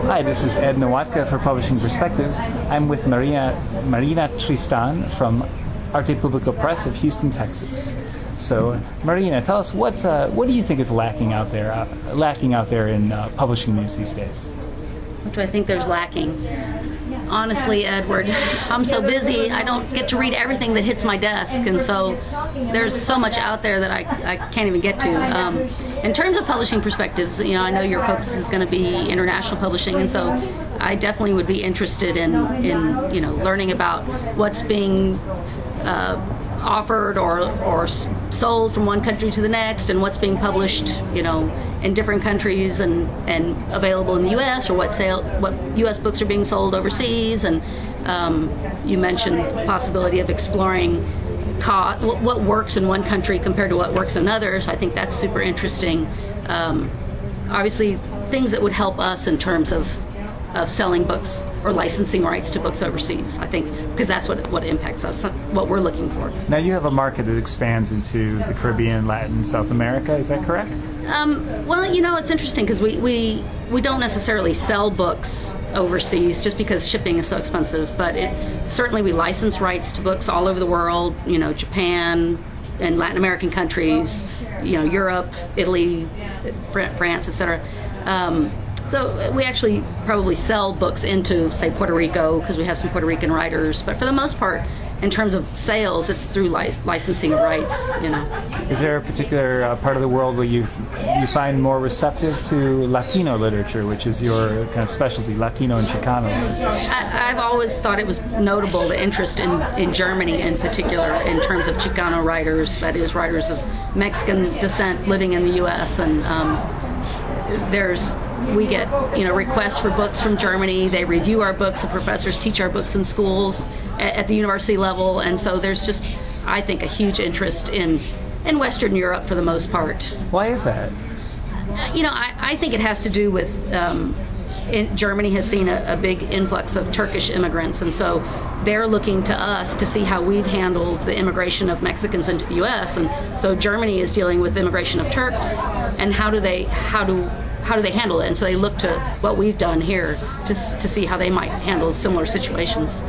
Hi, this is Ed Nowatka for Publishing Perspectives. I'm with Marina Tristan from Arte Publico Press of Houston, Texas. So, Marina, tell us what do you think is lacking out there in publishing news these days? What do I think there's lacking? Honestly, Edward, I'm so busy, I don't get to read everything that hits my desk, and so there's so much out there that I can't even get to. In terms of publishing perspectives, I know your focus is going to be international publishing, and so I definitely would be interested in learning about what's being offered or sold from one country to the next, and what's being published, in different countries and available in the U.S. or what U.S. books are being sold overseas. And you mentioned the possibility of exploring what works in one country compared to what works in others. I think that's super interesting. Obviously, things that would help us in terms of selling books or licensing rights to books overseas, I think, because that's what impacts us, what we're looking for. Now, you have a market that expands into the Caribbean, Latin, South America. Is that correct? Well, it's interesting because we don't necessarily sell books overseas just because shipping is so expensive, but certainly we license rights to books all over the world, Japan and Latin American countries, Europe, Italy, France, etc. So we actually probably sell books into, say, Puerto Rico because we have some Puerto Rican writers. But for the most part, in terms of sales, it's through licensing of rights. Is there a particular part of the world where you find more receptive to Latino literature, which is your kind of specialty, Latino and Chicano literature? I've always thought it was notable, the interest in Germany in particular, in terms of Chicano writers, that is, writers of Mexican descent living in the U.S. And we get requests for books from Germany. They review our books. The professors teach our books in schools at the university level, and so there's just, I think, a huge interest in Western Europe for the most part. Why is that? I think it has to do with Germany has seen a big influx of Turkish immigrants, and so they're looking to us to see how we've handled the immigration of Mexicans into the U.S. And so Germany is dealing with the immigration of Turks, and how do they handle it? And so they look to what we've done here to see how they might handle similar situations.